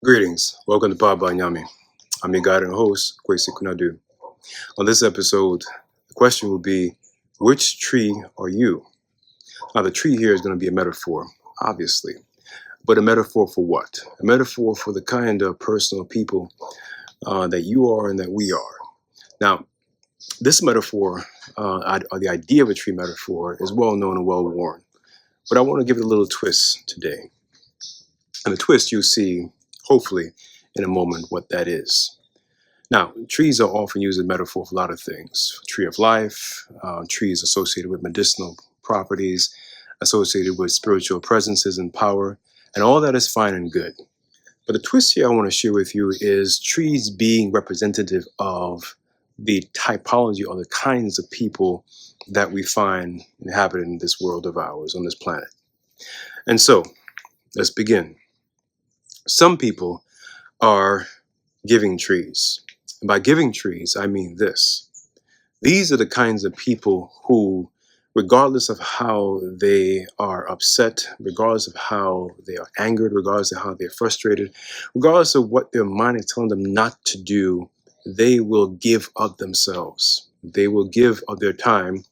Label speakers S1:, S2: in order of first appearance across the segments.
S1: Greetings. Welcome to Powered by Nyame. I'm your guide and host, Kwesi Kunadu. On this episode, the question will be, which tree are you? Now, the tree here is going to be a metaphor, obviously. But a metaphor for what? A metaphor for the kind of personal people that you are and that we are. Now, this metaphor, or the idea of a tree metaphor, is well known and well worn. But I want to give it a little twist today. And the twist you'll see, hopefully, in a moment what that is. Now, trees are often used as a metaphor for a lot of things. Tree of life, trees associated with medicinal properties, associated with spiritual presences and power, and all that is fine and good. But the twist here I want to share with you is trees being representative of the typology or the kinds of people that we find inhabiting this world of ours on this planet. And so, let's begin. Some people are giving trees. And by giving trees, I mean this. These are the kinds of people who, regardless of how they are upset, regardless of how they are angered, regardless of how they're frustrated, regardless of what their mind is telling them not to do, they will give of themselves. They will give of their time,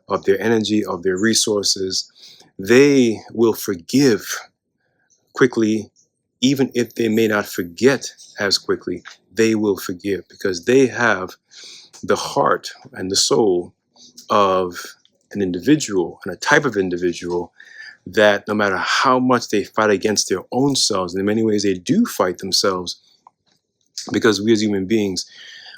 S1: of their energy, of their resources. They will forgive quickly, even if they may not forget as quickly. They will forgive because they have the heart and the soul of an individual and a type of individual that no matter how much they fight against their own selves, and in many ways they do fight themselves, because we as human beings,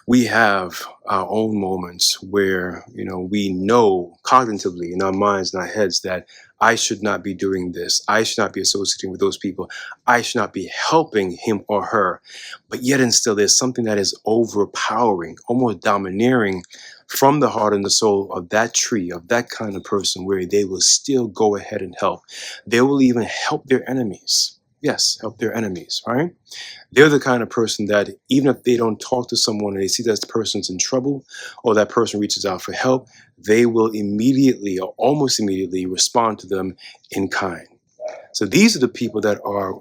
S1: we have our own moments where, we know cognitively in our minds and our heads that I should not be doing this. I should not be associating with those people. I should not be helping him or her. But yet and still, there's something that is overpowering, almost domineering from the heart and the soul of that tree, of that kind of person, where they will still go ahead and help. They will even help their enemies. Yes, help their enemies, right? They're the kind of person that even if they don't talk to someone and they see that person's in trouble or that person reaches out for help, they will immediately or almost immediately respond to them in kind. So these are the people that are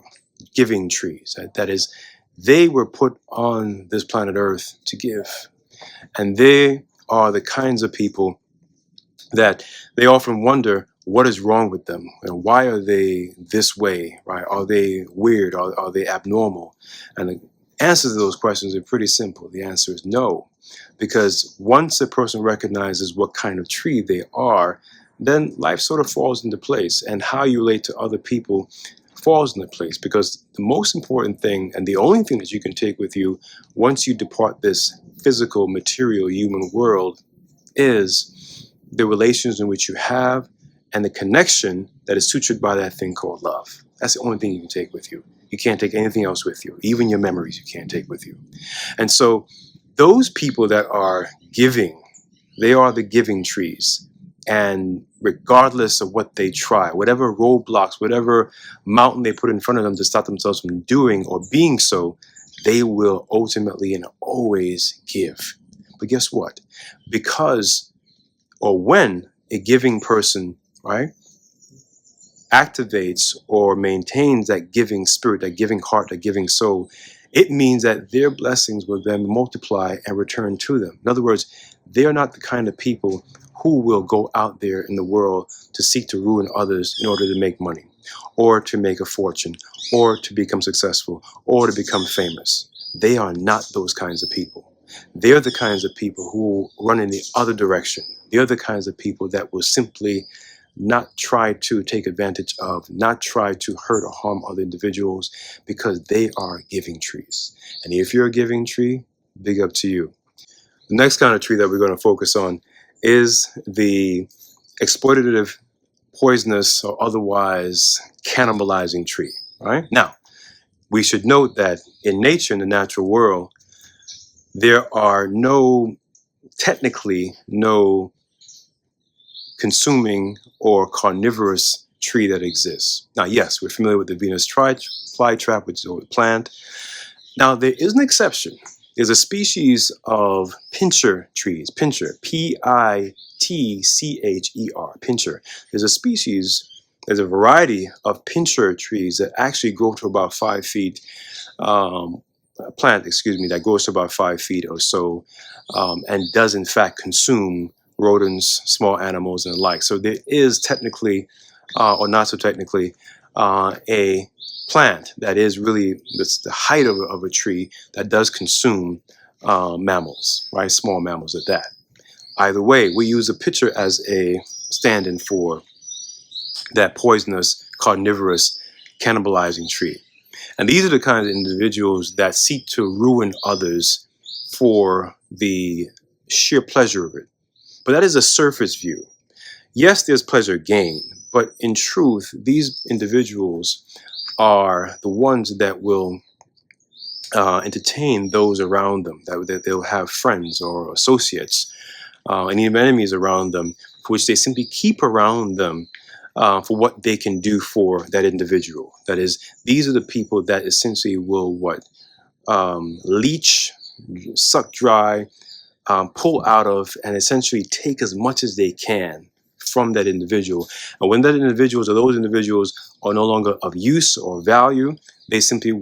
S1: giving trees. That is, they were put on this planet Earth to give. And they are the kinds of people that they often wonder what is wrong with them and why are they this way, right? Are they weird? Are they abnormal? And the answers to those questions are pretty simple. The answer is no, because once a person recognizes what kind of tree they are, then life sort of falls into place, and how you relate to other people falls into place, because the most important thing and the only thing that you can take with you once you depart this physical, material, human world is the relations in which you have and the connection that is sutured by that thing called love. That's the only thing you can take with you. You can't take anything else with you. Even your memories you can't take with you. And so those people that are giving, they are the giving trees. And regardless of what they try, whatever roadblocks, whatever mountain they put in front of them to stop themselves from doing or being so, they will ultimately and always give. But guess what? Because or when a giving person, right, activates or maintains that giving spirit, that giving heart, that giving soul, it means that their blessings will then multiply and return to them. In other words, they are not the kind of people who will go out there in the world to seek to ruin others in order to make money, or to make a fortune, or to become successful, or to become famous. They are not those kinds of people. They're the kinds of people who run in the other direction. They're the kinds of people that will simply not try to take advantage of, not try to hurt or harm other individuals, because they are giving trees. And if you're a giving tree, big up to you. The next kind of tree that we're going to focus on is the exploitative, poisonous, or otherwise cannibalizing tree. Right? Now, we should note that in nature, in the natural world, there are technically no consuming or carnivorous tree that exists. Now, yes, we're familiar with the Venus flytrap, which is a plant. Now, there is an exception. There's a species of pincher trees, pincher, Pitcher, pincher. There's a species There's a variety of pincher trees that actually grow to about 5 feet. A plant, excuse me, that grows to about 5 feet or so, and does in fact consume rodents, small animals, and the like. So there is technically, or not so technically, a plant that is really that's the height of a tree that does consume mammals, right? Small mammals at that. Either way, we use a pitcher as a stand-in for that poisonous, carnivorous, cannibalizing tree. And these are the kinds of individuals that seek to ruin others for the sheer pleasure of it. But that is a surface view. Yes, there's pleasure gained, but in truth, these individuals are the ones that will entertain those around them, that they'll have friends or associates and even enemies around them, for which they simply keep around them for what they can do for that individual. That is, these are the people that essentially will leech, suck dry, pull out of, and essentially take as much as they can from that individual. And when that individuals or those individuals are no longer of use or value, they simply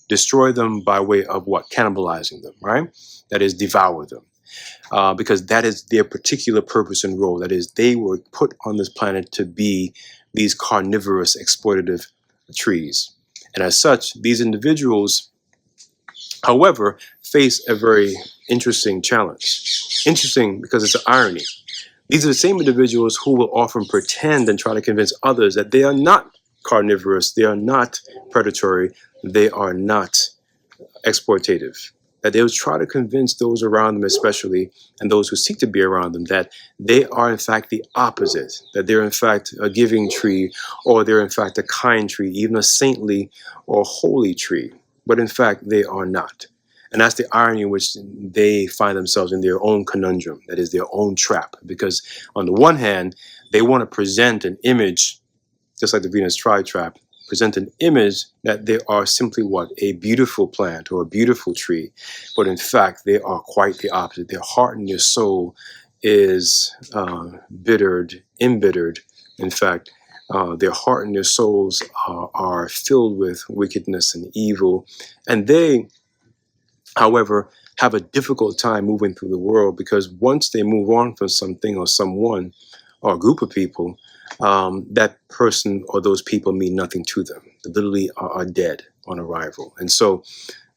S1: destroy them by way of cannibalizing them, right? That is, devour them. Because that is their particular purpose and role. That is, they were put on this planet to be these carnivorous, exploitative trees. And as such, these individuals, however, face a very interesting challenge. Interesting because it's an irony. These are the same individuals who will often pretend and try to convince others that they are not carnivorous, they are not predatory, they are not exploitative. That they will try to convince those around them, especially, and those who seek to be around them, that they are in fact the opposite, that they're in fact a giving tree, or they're in fact a kind tree, even a saintly or holy tree. But in fact, they are not. And that's the irony in which they find themselves in their own conundrum, that is their own trap. Because on the one hand, they want to present an image, just like the Venus flytrap, present an image that they are simply a beautiful plant or a beautiful tree. But in fact, they are quite the opposite. Their heart and their soul is embittered. In fact, their heart and their souls are filled with wickedness and evil. And they, however, have a difficult time moving through the world, because once they move on from something or someone or a group of people, that person or those people mean nothing to them. They literally are dead on arrival. And so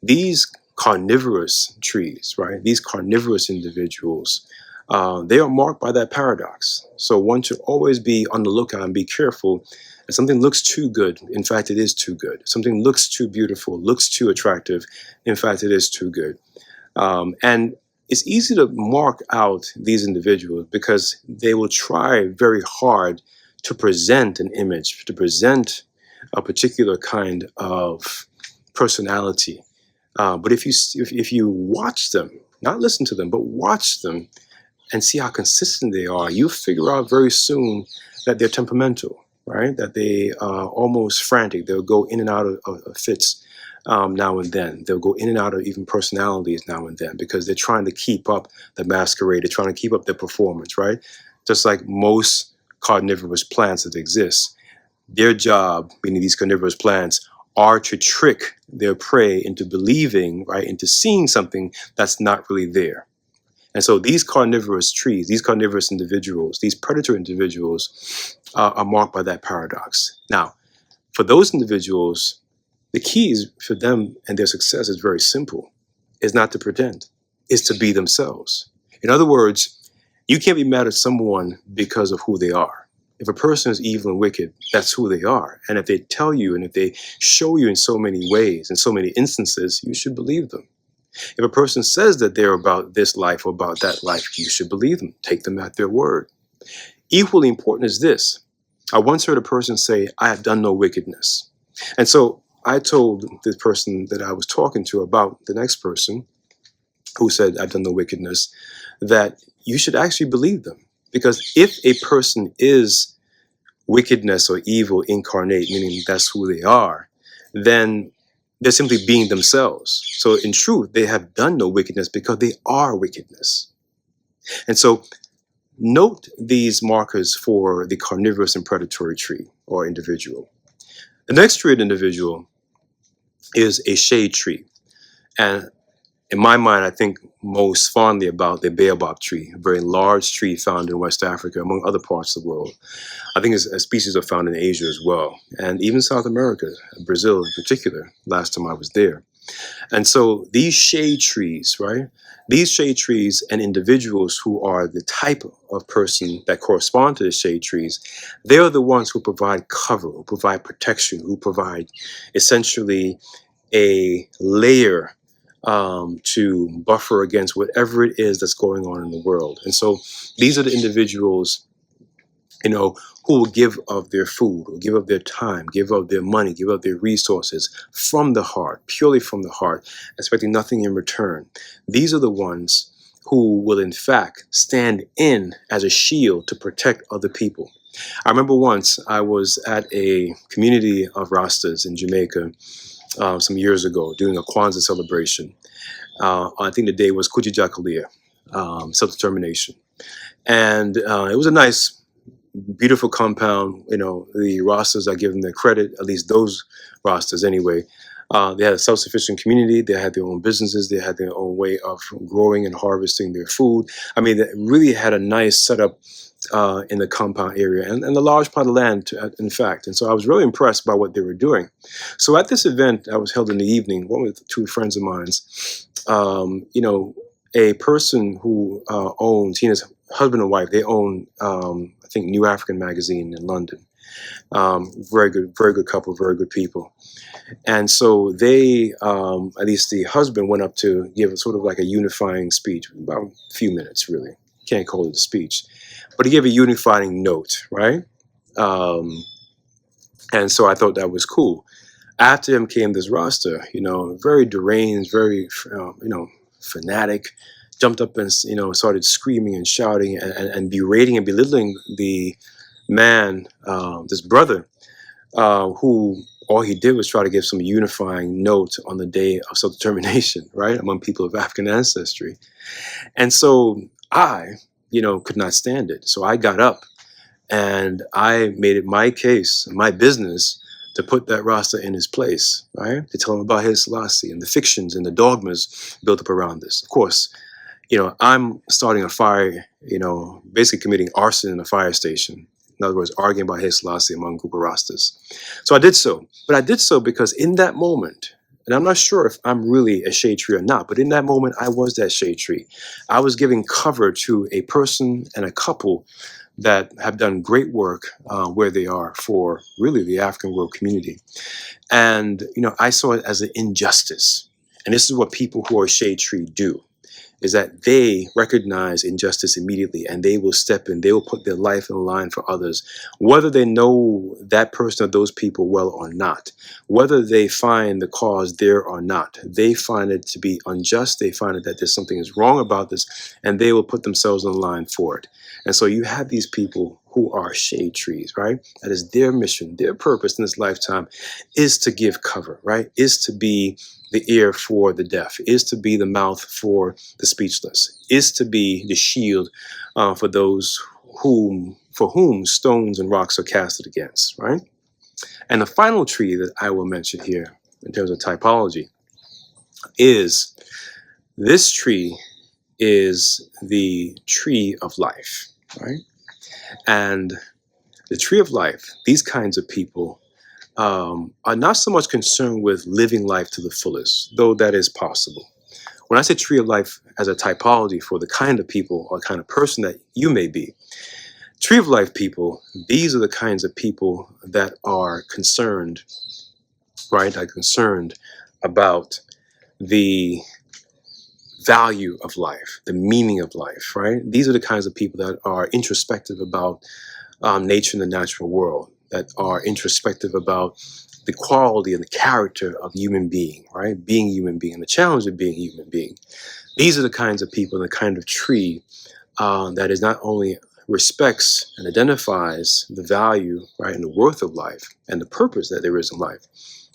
S1: these carnivorous trees, right, these carnivorous individuals, they are marked by that paradox. So one should always be on the lookout and be careful. If something looks too good, in fact, it is too good. Something looks too beautiful, looks too attractive, in fact, it is too good. And it's easy to mark out these individuals because they will try very hard to present an image, to present a particular kind of personality. But if you watch them, not listen to them, but watch them and see how consistent they are, you'll figure out very soon that they're temperamental, right? That they are almost frantic. They'll go in and out of fits now and then. They'll go in and out of even personalities now and then because they're trying to keep up the masquerade. They're trying to keep up their performance, right? Just like most carnivorous plants that exist. Their job, meaning these carnivorous plants, are to trick their prey into believing, right, into seeing something that's not really there. And so these carnivorous trees, these carnivorous individuals, these predator individuals are marked by that paradox. Now, for those individuals, the keys for them and their success is very simple. It's not to pretend. It's to be themselves. In other words, you can't be mad at someone because of who they are. If a person is evil and wicked, that's who they are. And if they tell you and if they show you in so many ways, in so many instances, you should believe them. If a person says that they're about this life or about that life, you should believe them. Take them at their word. Equally important is this. I once heard a person say, I have done no wickedness. And so I told the person that I was talking to about the next person who said, I've done no wickedness, that you should actually believe them. Because if a person is wickedness or evil incarnate, meaning that's who they are, then they're simply being themselves. So in truth, they have done no wickedness because they are wickedness. And so note these markers for the carnivorous and predatory tree or individual. The next tree of individual is a shade tree. And in my mind, I think most fondly about the baobab tree, a very large tree found in West Africa, among other parts of the world. I think a species are found in Asia as well, and even South America, Brazil in particular, last time I was there. And so these shade trees, right? These shade trees and individuals who are the type of person that correspond to the shade trees, they're the ones who provide cover, who provide protection, who provide essentially a layer to buffer against whatever it is that's going on in the world. And so these are the individuals, who will give of their food, will give of their time, give of their money, give of their resources from the heart, purely from the heart, expecting nothing in return. These are the ones who will in fact stand in as a shield to protect other people. I remember once I was at a community of Rastas in Jamaica some years ago doing a Kwanzaa celebration. I think the day was Kujijakalia, self-determination. And it was a nice, beautiful compound. The Rastas, I give them their credit, at least those Rastas anyway. They had a self-sufficient community. They had their own businesses. They had their own way of growing and harvesting their food. I mean, they really had a nice setup in the compound area and a large plot of land, in fact. And so I was really impressed by what they were doing. So at this event that was held in the evening, one with two friends of mine, a person who owns, his husband and wife, they own, I think, New African magazine in London. Very good couple, very good people. And so they, at least the husband, went up to give sort of like a unifying speech, about a few minutes, really. Can't call it a speech. But he gave a unifying note, right? And so I thought that was cool. After him came this Rasta, very deranged, very, fanatic, jumped up and, started screaming and shouting and berating and belittling the man, this brother, who all he did was try to give some unifying note on the day of self-determination, right, among people of African ancestry. And so I, could not stand it. So I got up and I made it my case, my business, to put that Rasta in his place, right? To tell him about his Selassie and the fictions and the dogmas built up around this. Of course, I'm starting a fire, basically committing arson in a fire station. In other words, arguing about his Selassie among a group of Rastas. So I did so. But I did so because in that moment, and I'm not sure if I'm really a shade tree or not, but in that moment, I was that shade tree. I was giving cover to a person and a couple that have done great work where they are for really the African world community. And, I saw it as an injustice. And this is what people who are shade tree do, is that they recognize injustice immediately and they will step in, they will put their life in line for others, whether they know that person or those people well or not, whether they find the cause there or not. They find it to be unjust, they find it that there's something is wrong about this, and they will put themselves in line for it. And so you have these people who are shade trees, right? That is their mission, their purpose in this lifetime is to give cover, right? Is to be the ear for the deaf, is to be the mouth for the speechless, is to be the shield for those for whom stones and rocks are casted against, right? And the final tree that I will mention here in terms of typology is this tree is the tree of life, right? And the tree of life, these kinds of people are not so much concerned with living life to the fullest, though that is possible. When I say tree of life as a typology for the kind of people or kind of person that you may be, tree of life people, these are the kinds of people that are concerned, right? Are concerned about the value of life, the meaning of life, right? These are the kinds of people that are introspective about nature and the natural world, that are introspective about the quality and the character of human being, right? Being human being and the challenge of being human being. These are the kinds of people and the kind of tree that is not only respects and identifies the value, right, and the worth of life and the purpose that there is in life,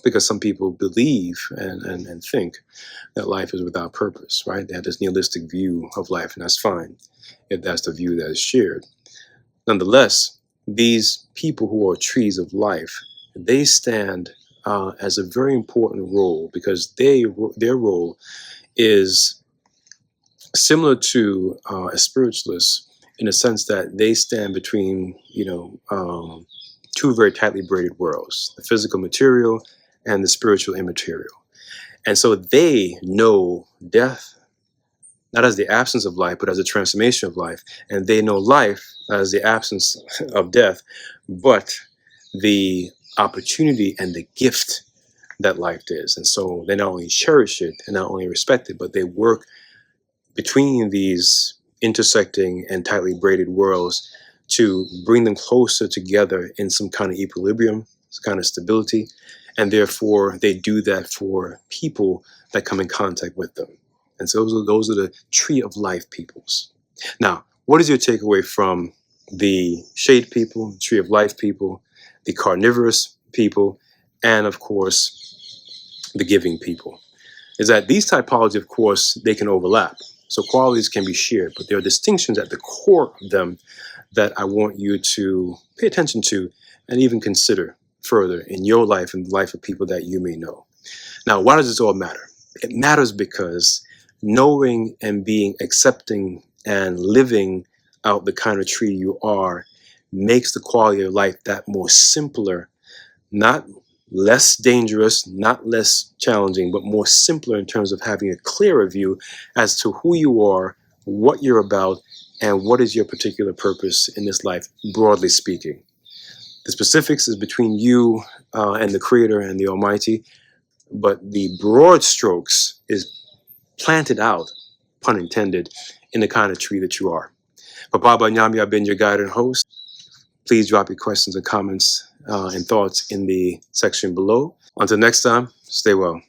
S1: because some people believe and think that life is without purpose, right? They have this nihilistic view of life, and that's fine. if that's the view that is shared. Nonetheless, these people who are trees of life, they stand as a very important role because their role is similar to a spiritualist in the sense that they stand between, two very tightly braided worlds, the physical material and the spiritual immaterial. And so they know death, not as the absence of life, but as a transformation of life. And they know life not as the absence of death, but the opportunity and the gift that life is. And so they not only cherish it and not only respect it, but they work between these intersecting and tightly braided worlds to bring them closer together in some kind of equilibrium, some kind of stability. And therefore, they do that for people that come in contact with them. And so those are the tree of life peoples. Now, what is your takeaway from the shade people, tree of life people, the carnivorous people, and of course, the giving people? Is that these typologies, of course, they can overlap. So qualities can be shared, but there are distinctions at the core of them that I want you to pay attention to and even consider further in your life and the life of people that you may know. Now, why does this all matter? It matters because knowing and being accepting and living out the kind of tree you are makes the quality of life that more simpler, not less dangerous, not less challenging, but more simpler in terms of having a clearer view as to who you are, what you're about, and what is your particular purpose in this life, broadly speaking. The specifics is between you and the Creator and the Almighty, but the broad strokes is planted out, pun intended, in the kind of tree that you are. Papa Nyame, I've been your guide and host. Please drop your questions and comments and thoughts in the section below. Until next time, stay well.